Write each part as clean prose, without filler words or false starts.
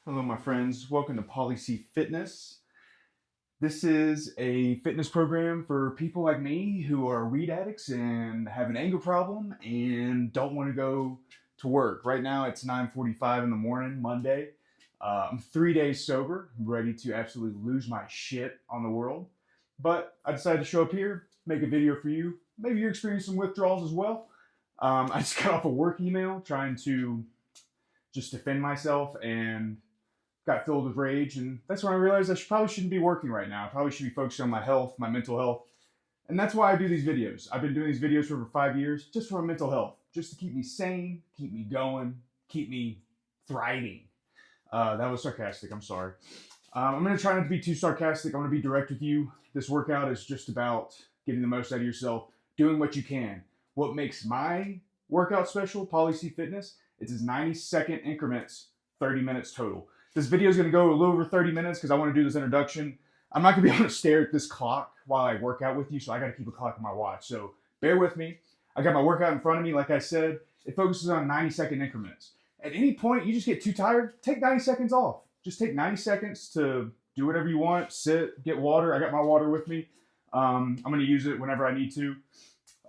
Hello, my friends. Welcome to Policy Fitness. This is a fitness program for people like me who are weed addicts and have an anger problem and don't want to go to work. Right now, it's 9:45 in the morning, Monday. I'm 3 days sober, ready to absolutely lose my shit on the world. But I decided to show up here, make a video for you. Maybe you're experiencing withdrawals as well. I just got off a work email trying to just defend myself and got filled with rage, and that's when I realized probably shouldn't be working right now. I probably should be focused on my health, my mental health, and that's why I do these videos. I've been doing these videos for over 5 years, just for my mental health, just to keep me sane, keep me going, keep me thriving. That was sarcastic. I'm sorry. I'm going to try not to be too sarcastic. I'm going to be direct with you. This workout is just about getting the most out of yourself, doing what you can. What makes my workout special, Policy Fitness, it's 90-second increments, 30 minutes total. This video is going to go a little over 30 minutes because I want to do this introduction. I'm not going to be able to stare at this clock while I work out with you, so I got to keep a clock on my watch. So bear with me. I got my workout in front of me. Like I said, it focuses on 90-second increments. At any point you just get too tired, take 90 seconds off. Just take 90 seconds to do whatever you want, sit, get water. I got my water with me. I'm going to use it whenever I need to.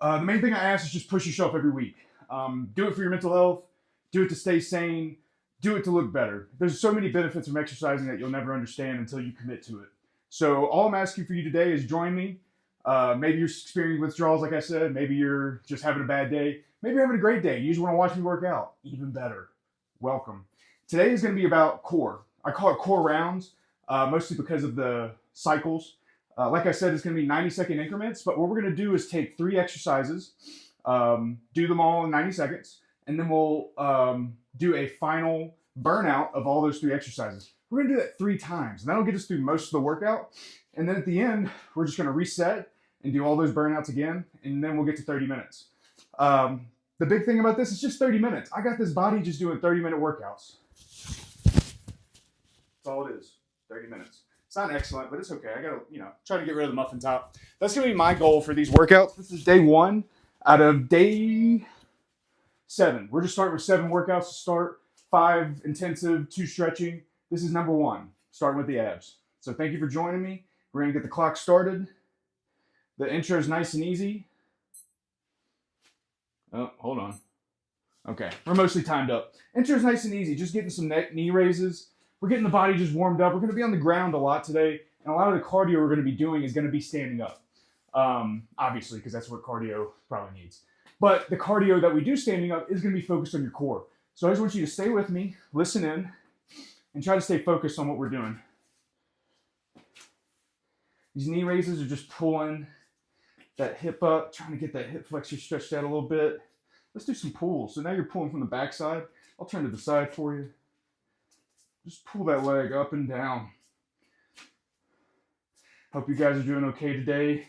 The main thing I ask is just push yourself every week. Do it for your mental health. Do it to stay sane. Do it to look better. There's so many benefits from exercising that you'll never understand until you commit to it. So all I'm asking for you today is join me. Maybe you're experiencing withdrawals, like I said. Maybe you're just having a bad day. Maybe you're having a great day. You just want to watch me work out. Even better. Welcome. Today is going to be about core. I call it core rounds, mostly because of the cycles. Like I said, it's going to be 90-second increments, but what we're going to do is take 3 exercises, do them all in 90 seconds, and then we'll do a final burnout of all those 3 exercises. We're going to do that 3 times, and that'll get us through most of the workout. And then at the end, we're just going to reset and do all those burnouts again, and then we'll get to 30 minutes. The big thing about this is just 30 minutes. I got this body just doing 30-minute workouts. That's all it is, 30 minutes. It's not excellent, but it's okay. I got to, try to get rid of the muffin top. That's going to be my goal for these workouts. This is day 1 out of day 7. We're just starting with 7 workouts to start. 5 intensive, 2 stretching. This is number 1, starting with the abs. So thank you for joining me. We're going to get the clock started. The intro is nice and easy. Oh, hold on. Okay, we're mostly timed up. Intro is nice and easy. Just getting some knee raises. We're getting the body just warmed up. We're going to be on the ground a lot today. And a lot of the cardio we're going to be doing is going to be standing up. Obviously, because that's what cardio probably needs. But the cardio that we do standing up is going to be focused on your core. So I just want you to stay with me, listen in, and try to stay focused on what we're doing. These knee raises are just pulling that hip up, trying to get that hip flexor stretched out a little bit. Let's do some pulls. So now you're pulling from the back side. I'll turn to the side for you. Just pull that leg up and down. Hope you guys are doing okay today.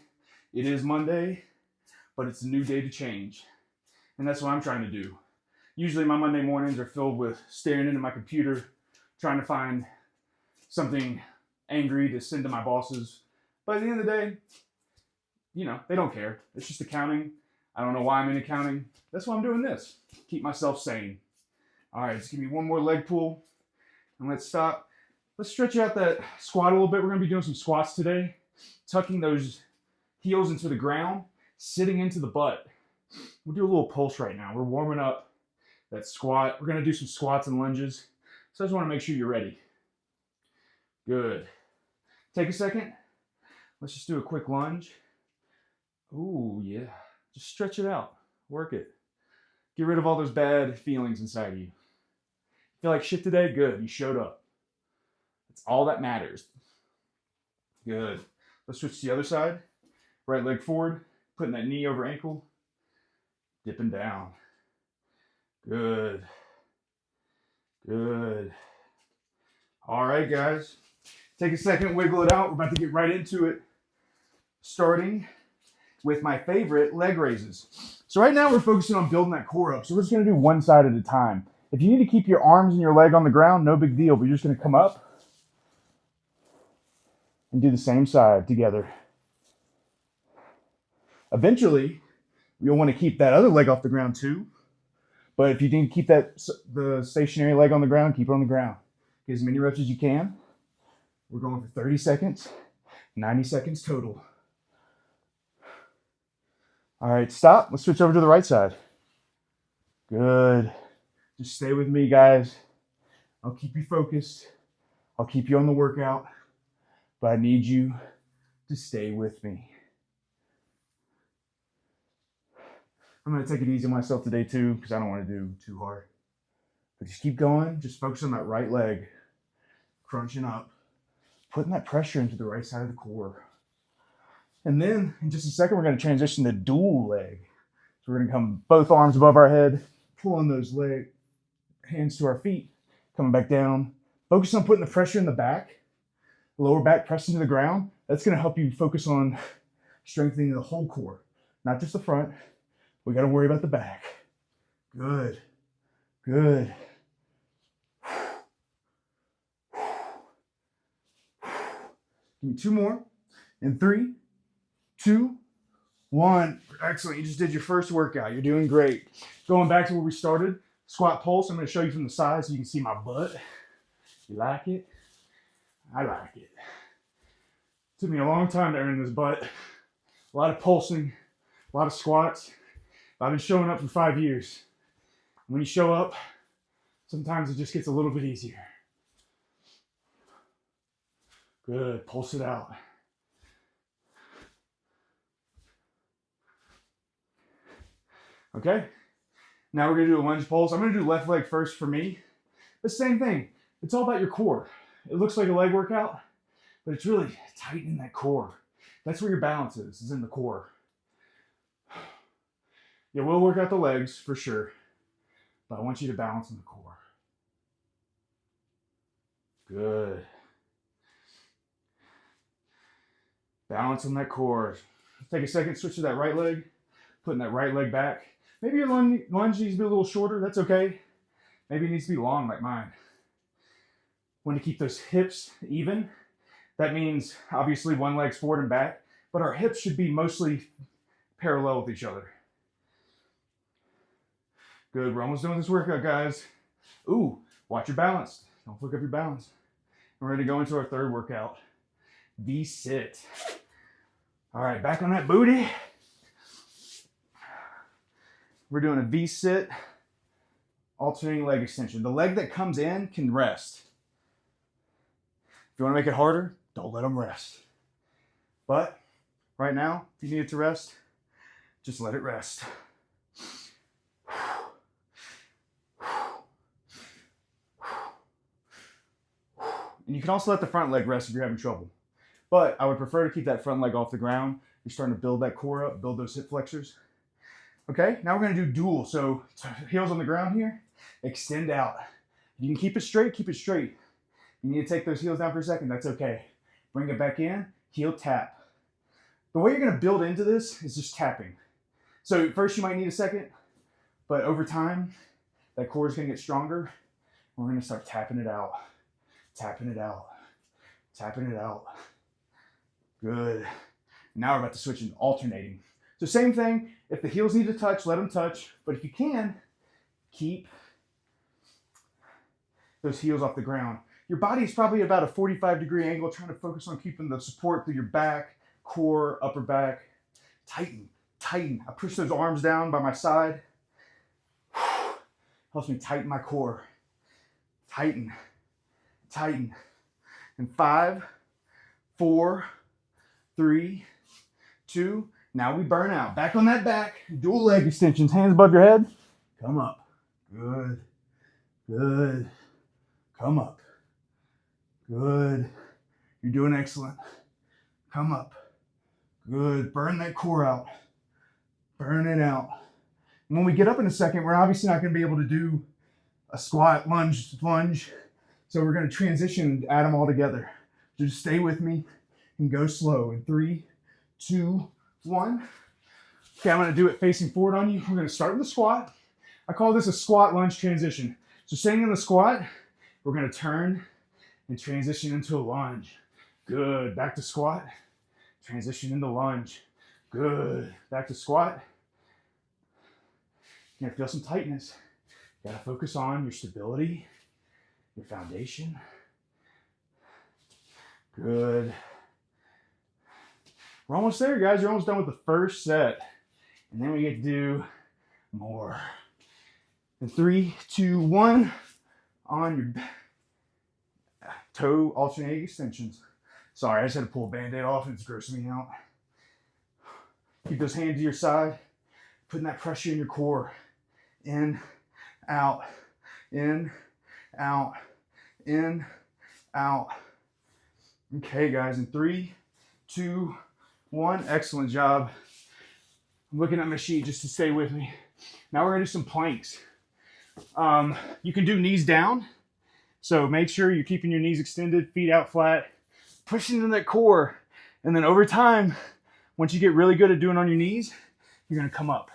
It is Monday, but it's a new day to change. And that's what I'm trying to do. Usually my Monday mornings are filled with staring into my computer, trying to find something angry to send to my bosses. But at the end of the day, they don't care. It's just accounting. I don't know why I'm in accounting. That's why I'm doing this. Keep myself sane. All right, just give me one more leg pull. And let's stop. Let's stretch out that squat a little bit. We're going to be doing some squats today. Tucking those heels into the ground, sitting into the butt. We'll do a little pulse right now. We're warming up that squat. We're going to do some squats and lunges. So I just want to make sure you're ready. Good. Take a second. Let's just do a quick lunge. Ooh, yeah. Just stretch it out. Work it. Get rid of all those bad feelings inside you. Feel like shit today? Good. You showed up. That's all that matters. Good. Let's switch to the other side. Right leg forward. Putting that knee over ankle. Dipping down. Good. Good. All right, guys. Take a second, wiggle it out. We're about to get right into it. Starting with my favorite leg raises. So right now we're focusing on building that core up. So we're just going to do one side at a time. If you need to keep your arms and your leg on the ground, no big deal. But you're just going to come up and do the same side together. Eventually, you'll want to keep that other leg off the ground too. But if you need to keep the stationary leg on the ground, keep it on the ground. Get as many reps as you can. We're going for 30 seconds, 90 seconds total. All right, stop. Let's switch over to the right side. Good. Just stay with me, guys. I'll keep you focused. I'll keep you on the workout, but I need you to stay with me. I'm going to take it easy on myself today too, because I don't want to do too hard. But just keep going. Just focus on that right leg. Crunching up. Putting that pressure into the right side of the core. And then in just a second, we're going to transition to dual leg. So we're going to come both arms above our head, pulling those hands to our feet, coming back down. Focus on putting the pressure in the back, lower back pressing to the ground. That's going to help you focus on strengthening the whole core, not just the front. We got to worry about the back. Good. Good. Give me 2 more. In 3, 2, 1. Excellent. You just did your first workout. You're doing great. Going back to where we started, squat pulse. I'm going to show you from the side so you can see my butt. You like it? I like it. Took me a long time to earn this butt. A lot of pulsing, a lot of squats. I've been showing up for 5 years. When you show up, sometimes it just gets a little bit easier. Good. Pulse it out. Okay. Now we're going to do a lunge pulse. I'm going to do left leg first for me. The same thing. It's all about your core. It looks like a leg workout, but it's really tightening that core. That's where your balance is in the core. Yeah, we'll work out the legs for sure, but I want you to balance in the core. Good. Balance on that core. Take a second, switch to that right leg, putting that right leg back. Maybe your lunge needs to be a little shorter. That's okay. Maybe it needs to be long like mine. Want to keep those hips even. That means obviously one leg's forward and back, but our hips should be mostly parallel with each other. Good, we're almost done with this workout, guys. Ooh, watch your balance. Don't fuck up your balance. We're ready to go into our third workout. V-sit. All right, back on that booty. We're doing a V-sit, alternating leg extension. The leg that comes in can rest. If you want to make it harder, don't let them rest. But right now, if you need it to rest, just let it rest. And you can also let the front leg rest if you're having trouble. But I would prefer to keep that front leg off the ground. You're starting to build that core up, build those hip flexors. Okay, now we're going to do dual. So heels on the ground here, extend out. If you can keep it straight, keep it straight. You need to take those heels down for a second, that's okay. Bring it back in, heel tap. The way you're going to build into this is just tapping. So first you might need a second, but over time, that core is going to get stronger. We're going to start tapping it out, tapping it out, tapping it out. Good. Now we're about to switch into alternating. So same thing, if the heels need to touch, let them touch. But if you can, keep those heels off the ground. Your body is probably about a 45-degree angle, trying to focus on keeping the support through your back, core, upper back. Tighten, tighten. I push those arms down by my side. Helps me tighten my core. Tighten, tighten. And 5, 4, 3, 2. Now we burn out. Back on that back. Dual leg extensions. Hands above your head. Come up. Good. Good. Come up. Good. You're doing excellent. Come up. Good. Burn that core out. Burn it out. And when we get up in a second, we're obviously not going to be able to do a squat, lunge. So we're going to transition and add them all together. So just stay with me and go slow. In 3, 2, 1. Okay, I'm going to do it facing forward on you. We're going to start with a squat. I call this a squat lunge transition. So staying in the squat, we're going to turn and transition into a lunge. Good. Back to squat. Transition into lunge. Good. Back to squat. You're going to feel some tightness. You got to focus on your stability your foundation. Good. We're almost there, guys. You're almost done with the first set. And then we get to do more. In 3, 2, 1. On your toe alternating extensions. Sorry, I just had to pull a band-aid off and it's grossing me out. Keep those hands to your side. Putting that pressure in your core. In, out, in, out, in, out. Okay, guys, in 3, 2, 1. Excellent job. I'm looking at my sheet just to stay with me. Now we're gonna do some planks. You can do knees down. So make sure you're keeping your knees extended, feet out flat, pushing into that core. And then over time, once you get really good at doing on your knees, you're gonna come up.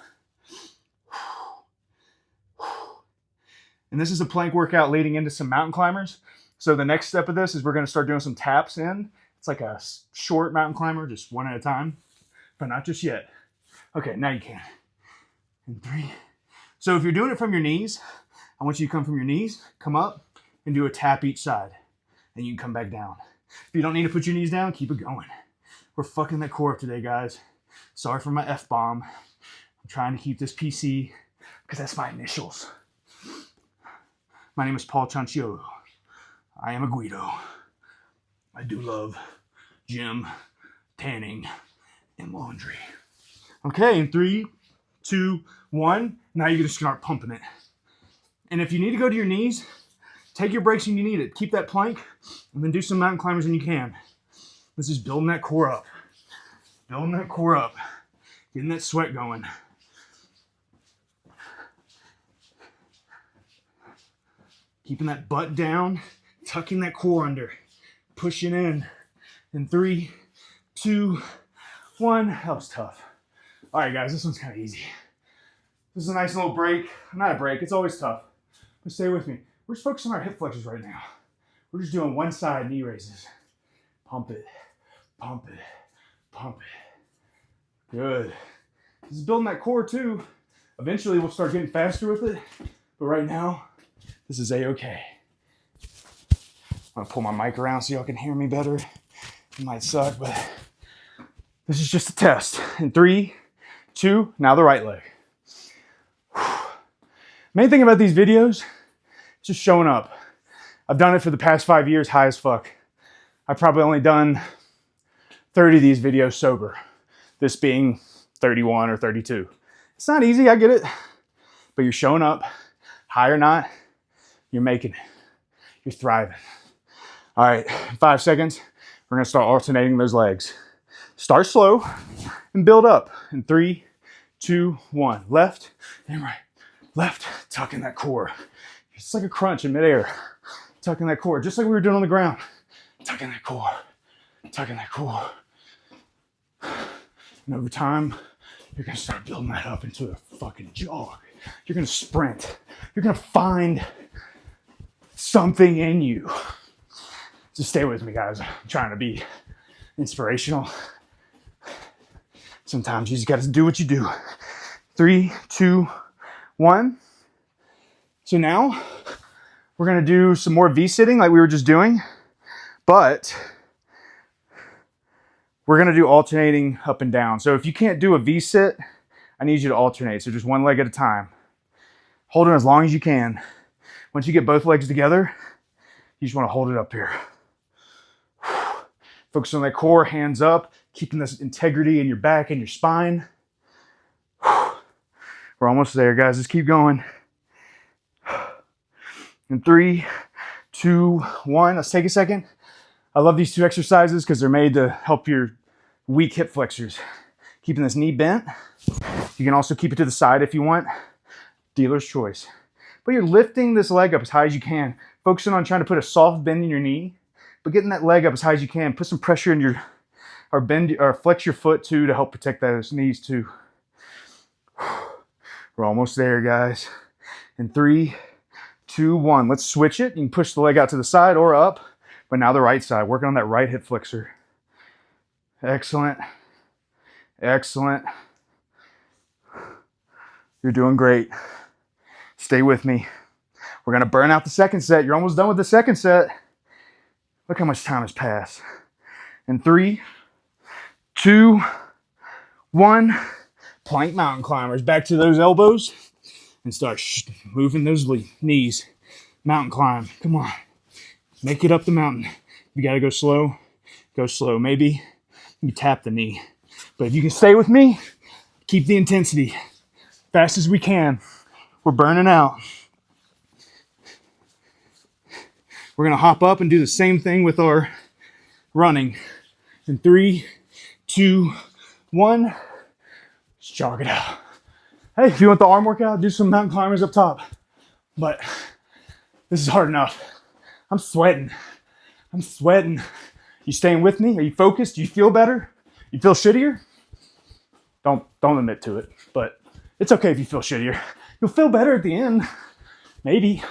And this is a plank workout leading into some mountain climbers. So the next step of this is we're gonna start doing some taps in. It's like a short mountain climber, just one at a time, but not just yet. Okay, now you can. In 3. So if you're doing it from your knees, I want you to come from your knees, come up, and do a tap each side. And you can come back down. If you don't need to put your knees down, keep it going. We're fucking that core up today, guys. Sorry for my F-bomb. I'm trying to keep this PC, because that's my initials. My name is Paul Chanciolo. I am a Guido. I do love gym, tanning, and laundry. Okay, in 3, 2, 1. Now you're gonna start pumping it. And if you need to go to your knees, take your breaks when you need it. Keep that plank, and then do some mountain climbers when you can. This is building that core up. Building that core up. Getting that sweat going. Keeping that butt down, tucking that core under, pushing in. In 3, 2, 1. That was tough. All right, guys, this one's kind of easy. This is a nice little break. Not a break, it's always tough. But stay with me. We're just focusing on our hip flexors right now. We're just doing one side knee raises. Pump it, pump it, pump it. Good. This is building that core too. Eventually we'll start getting faster with it. But right now, this is A-okay. I'm gonna pull my mic around so y'all can hear me better. It might suck, but this is just a test. In 3, 2, now the right leg. Main thing about these videos is just showing up. I've done it for the past 5 years, high as fuck. I've probably only done 30 of these videos sober. This being 31 or 32. It's not easy, I get it. But you're showing up, high or not, you're making it. You're thriving. All right, in 5 seconds, we're gonna start alternating those legs. Start slow and build up. In 3, 2, 1. Left and right. Left, tucking that core. It's like a crunch in midair. Tucking that core, just like we were doing on the ground. Tucking that core, tucking that core. And over time, you're gonna start building that up into a fucking jog. You're gonna sprint. You're gonna find something in you. Just stay with me, guys. I'm trying to be inspirational. Sometimes you just gotta do what you do. 3, 2, 1. So now we're gonna do some more V-sitting like we were just doing, but we're gonna do alternating up and down. So if you can't do a V-sit, I need you to alternate. So just one leg at a time. Hold it as long as you can. Once you get both legs together, you just wanna hold it up here. Focus on that core, hands up, keeping this integrity in your back and your spine. We're almost there, guys. Just keep going. In 3, 2, 1. Let's take a second. I love these two exercises because they're made to help your weak hip flexors. Keeping this knee bent. You can also keep it to the side if you want. Dealer's choice. But you're lifting this leg up as high as you can. Focusing on trying to put a soft bend in your knee, but getting that leg up as high as you can. Put some pressure in your, or bend, or flex your foot too to help protect those knees too. We're almost there, guys. In 3, 2, 1. Let's switch it. You can push the leg out to the side or up, but now the right side. Working on that right hip flexor. Excellent. Excellent. You're doing great. Stay with me. We're gonna burn out the second set. You're almost done with the second set. Look how much time has passed. In 3, 2, 1. Plank mountain climbers. Back to those elbows and start moving those knees. Mountain climb. Come on. Make it up the mountain. You gotta go slow. Go slow. Maybe you tap the knee. But if you can stay with me, keep the intensity. Fast as we can. We're burning out. We're gonna hop up and do the same thing with our running. In 3, 2, 1. Let's jog it out. Hey, if you want the arm workout, do some mountain climbers up top. But this is hard enough. I'm sweating. I'm sweating. You staying with me? Are you focused? Do you feel better? You feel shittier? Don't admit to it, but it's okay if you feel shittier. You'll feel better at the end. Maybe.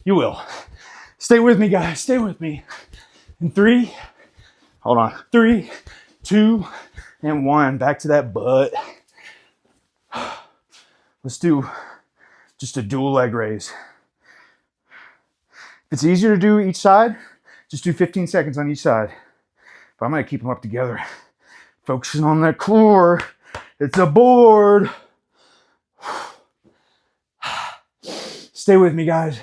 You will. Stay with me, guys. Stay with me. In 3, hold on. 3, 2, and 1. Back to that butt. Let's do just a dual leg raise. If it's easier to do each side, just do 15 seconds on each side. But I'm gonna keep them up together. Focusing on that core. It's a board. Stay with me, guys.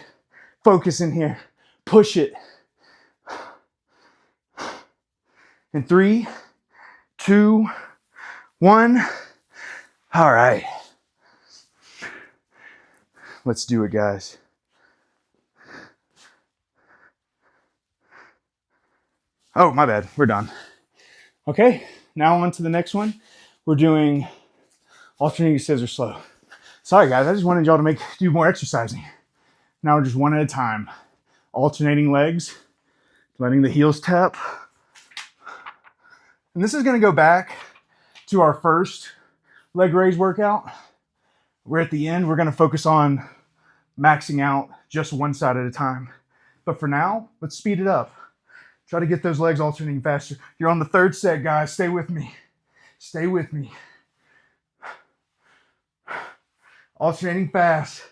Focus in here. Push it. In 3, 2, 1. All right. Let's do it, guys. Oh, my bad. We're done. Okay, now on to the next one. We're doing alternating scissors slow. Sorry, guys. I just wanted y'all to do more exercising. Now we're just one at a time. Alternating legs, letting the heels tap. And this is going to go back to our first leg raise workout. We're at the end. We're going to focus on maxing out just one side at a time. But for now, let's speed it up. Try to get those legs alternating faster. You're on the third set, guys. Stay with me. Stay with me. Alternating fast.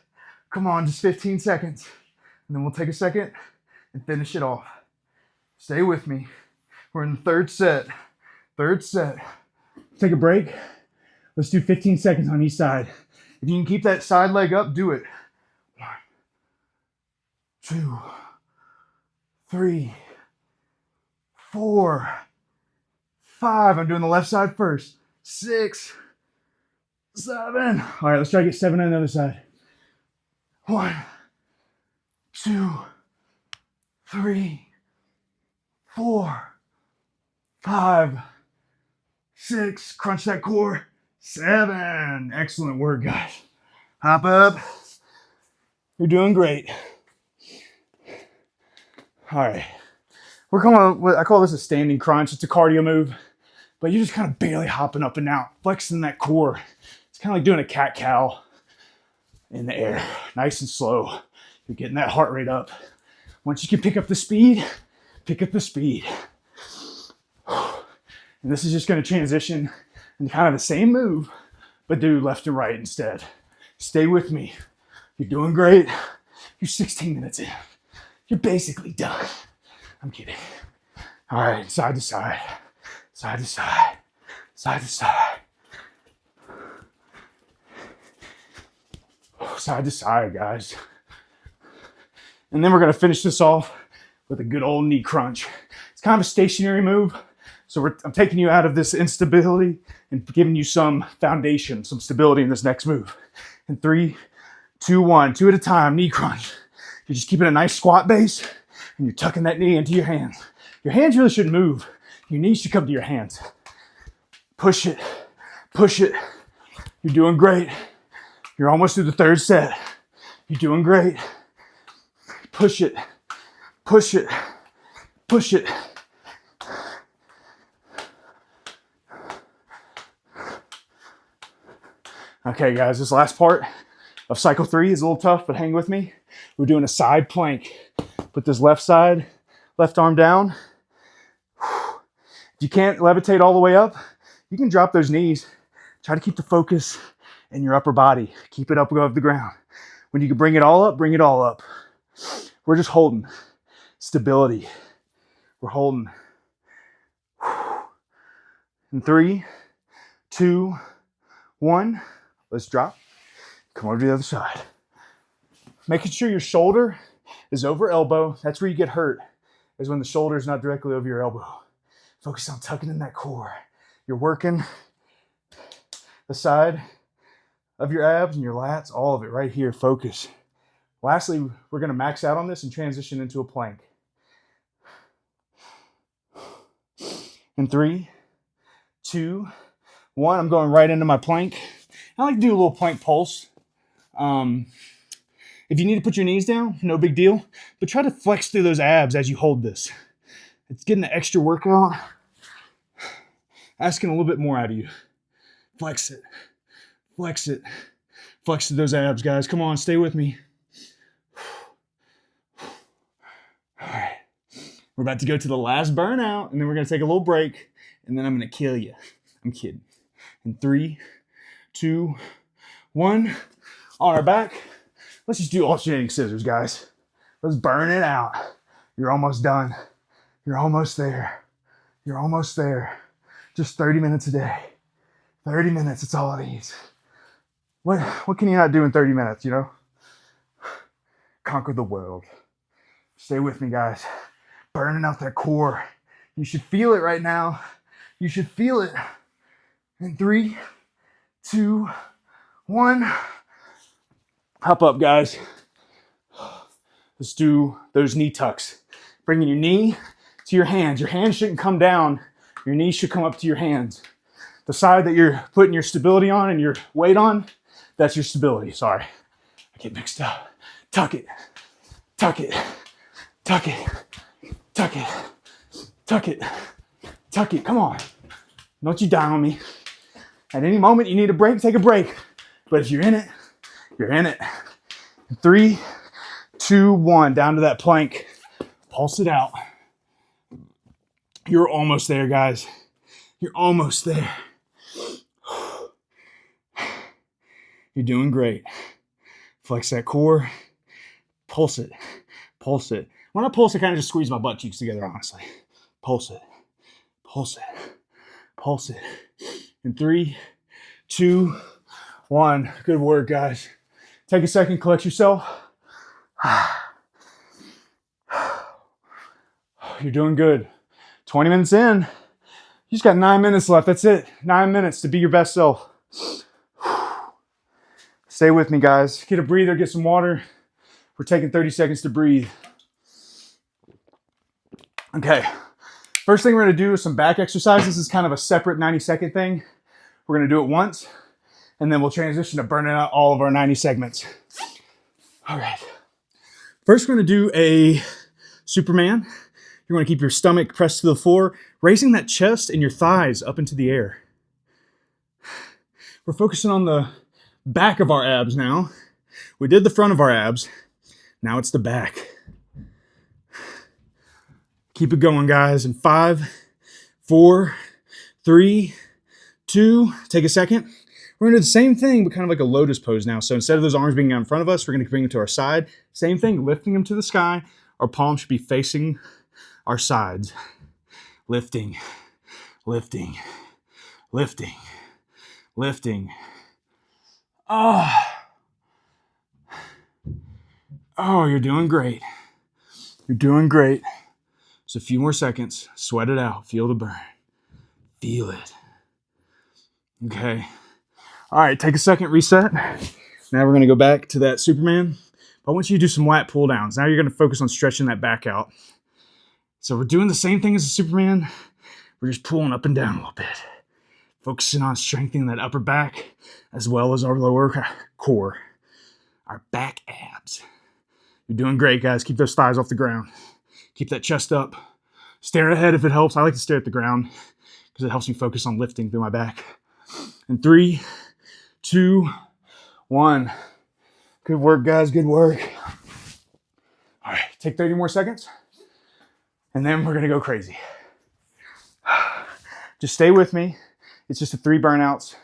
Come on, just 15 seconds. And then we'll take a second and finish it off. Stay with me. We're in the third set. Third set. Take a break. Let's do 15 seconds on each side. If you can keep that side leg up, do it. 1, 2, 3, 4, 5. I'm doing the left side first. 6, 7. All right, let's try to get 7 on the other side. 1, 2, 3, 4, 5, 6. Crunch that core. 7. Excellent work, guys. Hop up. You're doing great. All right. We're going with, I call this a standing crunch. It's a cardio move, but you're just kind of barely hopping up and down, flexing that core. It's kind of like doing a cat-cow in the air, nice and slow. You're getting that heart rate up. Once you can pick up the speed, pick up the speed. And this is just going to transition into kind of the same move, but do left and right instead. Stay with me. You're doing great. You're 16 minutes in. You're basically done. I'm kidding. All right, side to side, side to side, side to side. Side to side, guys. And then we're going to finish this off with a good old knee crunch. It's kind of a stationary move. So I'm taking you out of this instability and giving you some foundation, some stability in this next move. In 3, 2, 1, 2 at a time, knee crunch. You're just keeping a nice squat base and you're tucking that knee into your hands. Your hands really shouldn't move. Your knees should come to your hands. Push it, push it. You're doing great. You're almost through the third set. You're doing great. Push it, push it, push it. Okay, guys, this last part of cycle 3 is a little tough, but hang with me. We're doing a side plank. Put this left arm down. If you can't levitate all the way up, you can drop those knees. Try to keep the focus in your upper body. Keep it up above the ground. When you can bring it all up, bring it all up. We're just holding. Stability. We're holding. In 3, 2, 1. Let's drop. Come over to the other side. Making sure your shoulder is over elbow. That's where you get hurt, is when the shoulder is not directly over your elbow. Focus on tucking in that core. You're working the side of your abs and your lats, all of it right here. Focus. Lastly, we're going to max out on this and transition into a plank. In 3, 2, 1. I'm going right into my plank. I like to do a little plank pulse. If you need to put your knees down, no big deal. But try to flex through those abs as you hold this. It's getting an extra workout. Asking a little bit more out of you. Flex it. Flex it. Flex those abs, guys. Come on, stay with me. All right. We're about to go to the last burnout, and then we're going to take a little break, and then I'm going to kill you. I'm kidding. In 3, 2, 1. On our back. Let's just do alternating scissors, guys. Let's burn it out. You're almost done. You're almost there. You're almost there. Just 30 minutes a day. 30 minutes, it's all it needs. What can you not do in 30 minutes, you know? Conquer the world. Stay with me, guys. Burning out that core. You should feel it right now. You should feel it. In 3, 2, 1. Hop up, guys. Let's do those knee tucks. Bringing your knee to your hands. Your hands shouldn't come down. Your knees should come up to your hands. The side that you're putting your stability on and your weight on, that's your stability. Sorry. I get mixed up. Tuck it. Tuck it. Tuck it. Tuck it. Tuck it. Tuck it. Come on. Don't you die on me. At any moment you need a break, take a break. But if you're in it, you're in it. 3, 2, 1. Down to that plank. Pulse it out. You're almost there, guys. You're almost there. You're doing great. Flex that core. Pulse it. Pulse it. When I pulse, I kind of just squeeze my butt cheeks together, honestly. Pulse it. Pulse it. Pulse it. In 3, 2, 1. Good work, guys. Take a second, collect yourself. You're doing good. 20 minutes in. You just got 9 minutes left. That's it. 9 minutes to be your best self. Stay with me, guys. Get a breather, get some water. We're taking 30 seconds to breathe. Okay. First thing we're going to do is some back exercises. This is kind of a separate 90-second thing. We're going to do it once, and then we'll transition to burning out all of our 90 segments. All right. First, we're going to do a Superman. You're going to keep your stomach pressed to the floor, raising that chest and your thighs up into the air. We're focusing on the back of our abs now. We did the front of our abs. Now it's the back. Keep it going, guys. In 5, 4, 3, 2. Take a second. We're going to do the same thing, but kind of like a lotus pose now. So instead of those arms being out in front of us, we're going to bring them to our side. Same thing, lifting them to the sky. Our palms should be facing our sides. Lifting, lifting, lifting, lifting. Oh, you're doing great. You're doing great. Just a few more seconds. Sweat it out. Feel the burn. Feel it. Okay. All right, take a second, reset. Now we're going to go back to that Superman. But I want you to do some lat pull downs. Now you're going to focus on stretching that back out. So we're doing the same thing as a Superman. We're just pulling up and down a little bit. Focusing on strengthening that upper back as well as our lower core. Our back abs. You're doing great, guys. Keep those thighs off the ground. Keep that chest up. Stare ahead if it helps. I like to stare at the ground because it helps me focus on lifting through my back. In 3, 2, 1. Good work, guys. Good work. All right, take 30 more seconds. And then we're going to go crazy. Just stay with me. It's just 3 burnouts.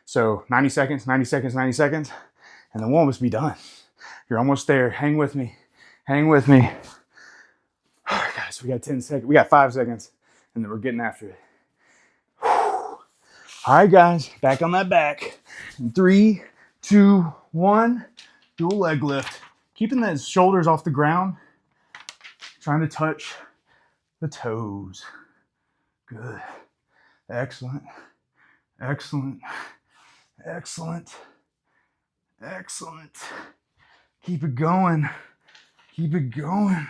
So 90 seconds, 90 seconds, 90 seconds. And then we'll almost be done. You're almost there. Hang with me. Hang with me. All right, guys, we got 10 seconds. We got 5 seconds, and then we're getting after it. All right, guys, back on that back. In 3, 2, 1, do a leg lift. Keeping those shoulders off the ground, trying to touch the toes. Good. Excellent. Excellent. Excellent. Excellent. Keep it going. Keep it going.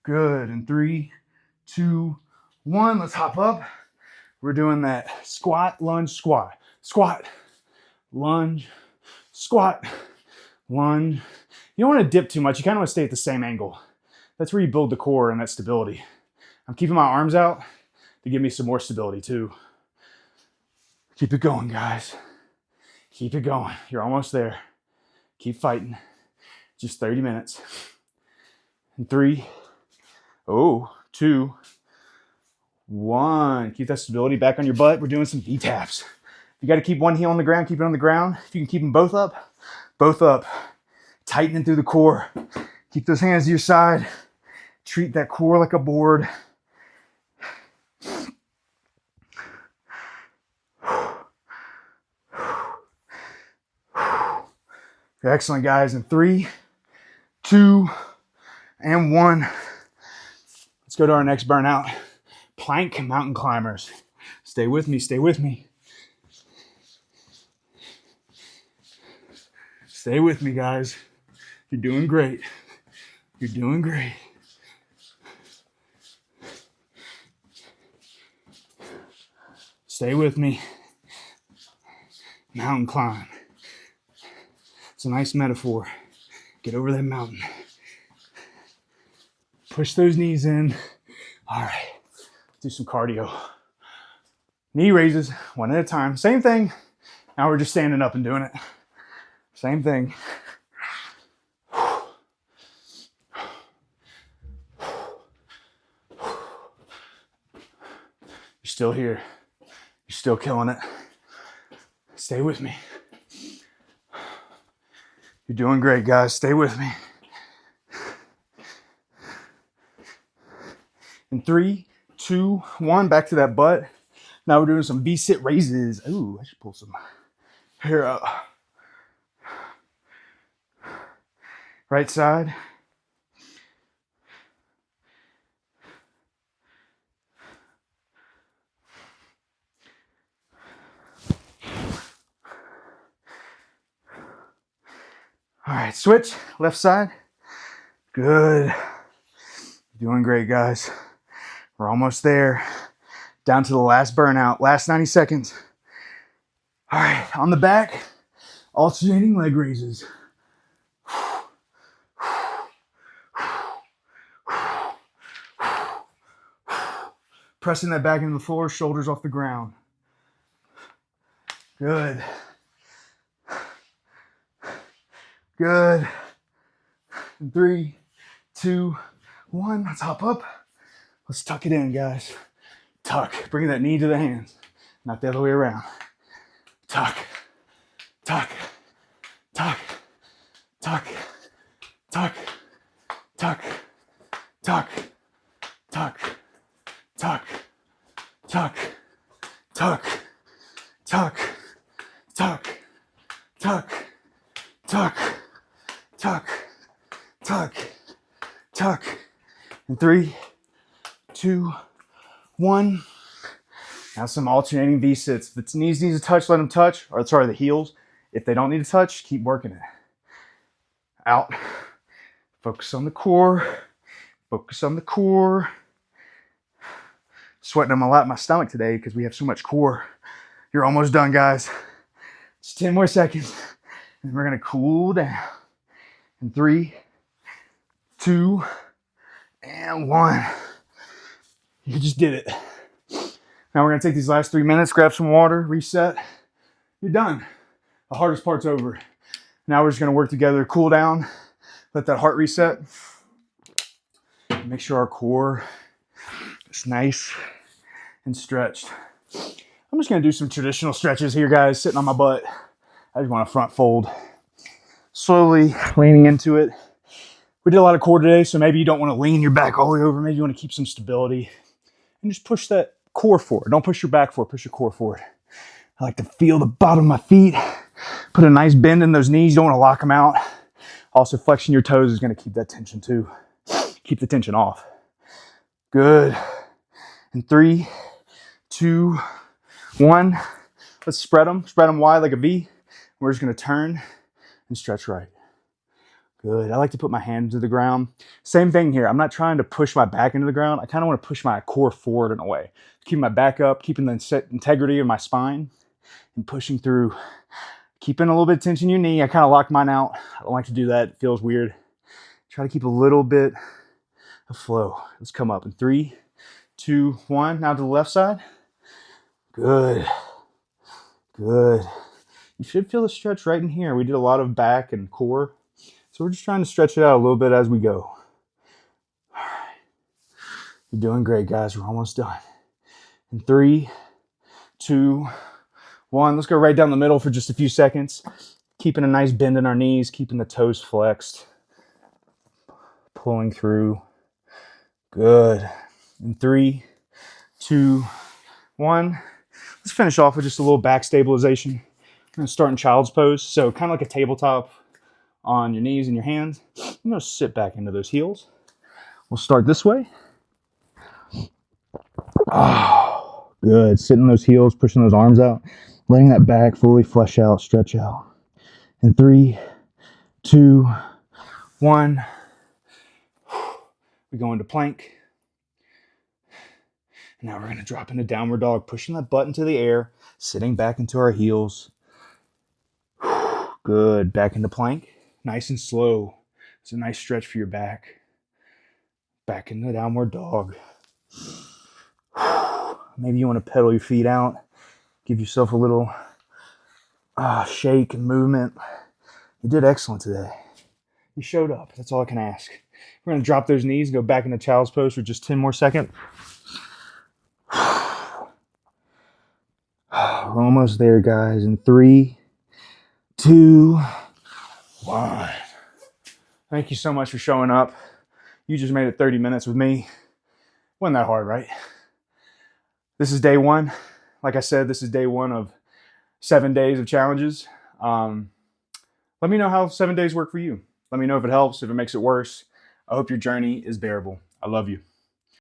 Good. In 3, 2, 1. Let's hop up. We're doing that squat, lunge, squat. Squat, lunge, squat, lunge. You don't want to dip too much. You kind of want to stay at the same angle. That's where you build the core and that stability. I'm keeping my arms out to give me some more stability too. Keep it going, guys. Keep it going. You're almost there. Keep fighting. Just 30 minutes. In 3, 2, 1. Keep that stability back on your butt. We're doing some V-taps. You got to keep one heel on the ground. Keep it on the ground. If you can keep them both up, both up. Tightening through the core. Keep those hands to your side. Treat that core like a board. Excellent, guys. In 3, 2, and 1. Let's go to our next burnout. Plank mountain climbers. Stay with me. Stay with me. Stay with me, guys. You're doing great. You're doing great. Stay with me. Mountain climb. It's a nice metaphor. Get over that mountain. Push those knees in. All right. Do some cardio. Knee raises, one at a time. Same thing. Now we're just standing up and doing it. Same thing. You're still here. You're still killing it. Stay with me. You're doing great, guys. Stay with me. In 3, 2, 1, back to that butt. Now we're doing some V-sit raises. Ooh, I should pull some hair out. Right side. All right, switch, left side. Good. Doing great, guys. We're almost there. Down to the last burnout, last 90 seconds. All right, on the back, alternating leg raises. Pressing that back into the floor, shoulders off the ground. Good. Good. 3, 2, 1. Let's hop up. Let's tuck it in, guys. Tuck. Bring that knee to the hands. Not the other way around. Tuck. Tuck. Tuck. Tuck. Tuck. Tuck. Tuck. Tuck. Tuck. Tuck. Tuck. Tuck. Tuck. Tuck. Tuck. Tuck. Tuck. Tuck. And 3, 2, 1. Now some alternating V-sits. If the knees need to touch, let them touch. Or sorry, the heels. If they don't need to touch, keep working it. Out. Focus on the core. Focus on the core. Sweating them a lot in my stomach today because we have so much core. You're almost done, guys. Just 10 more seconds. And we're going to cool down. In 3, 2, and 1. You just did it. Now we're going to take these last 3 minutes, grab some water, reset. You're done. The hardest part's over. Now we're just going to work together, cool down, let that heart reset. Make sure our core is nice and stretched. I'm I'm just gonna do some traditional stretches here, guys, sitting on my butt. I just want to front fold. Slowly leaning into it. We did a lot of core today, so maybe you don't want to lean your back all the way over. Maybe you want to keep some stability. And just push that core forward. Don't push your back forward, push your core forward. I like to feel the bottom of my feet. Put a nice bend in those knees. You don't want to lock them out. Also, flexing your toes is going to keep that tension too. Keep the tension off. Good. And 3, 2, 1. Let's spread them. Spread them wide like a V. We're just going to turn and stretch right. Good. I like to put my hand to the ground. Same thing here. I'm not trying to push my back into the ground. I kind of want to push my core forward in a way. Keeping my back up, keeping the integrity of my spine, and pushing through. Keeping a little bit of tension in your knee. I kind of lock mine out. I don't like to do that. It feels weird. Try to keep a little bit of flow. Let's come up in 3, 2, 1. Now to the left side. Good. Good. You should feel the stretch right in here. We did a lot of back and core. So we're just trying to stretch it out a little bit as we go. All right. You're doing great, guys. We're almost done. In 3, 2, 1. Let's go right down the middle for just a few seconds. Keeping a nice bend in our knees, keeping the toes flexed. Pulling through. Good. In 3, 2, 1. Let's finish off with just a little back stabilization. We're going to start in child's pose. So kind of like a tabletop on your knees and your hands. I'm going to sit back into those heels. We'll start this way. Oh, good. Sitting those heels, pushing those arms out, letting that back fully flesh out, stretch out. In 3, 2, 1. We go into plank. Now we're going to drop into downward dog, pushing that butt into the air, sitting back into our heels. Good. Back into plank. Nice and slow. It's a nice stretch for your back. Back into downward dog. Maybe you want to pedal your feet out. Give yourself a little shake and movement. You did excellent today. You showed up. That's all I can ask. We're going to drop those knees and go back into child's pose for just 10 more seconds. We're almost there, guys. In 3, 2, 1. Thank you so much for showing up. You just made it 30 minutes with me. Wasn't that hard, right? This is day 1. Like I said, this is day 1 of 7 days of challenges. Let me know how 7 days work for you. Let me know if it helps, if it makes it worse. I hope your journey is bearable. I love you.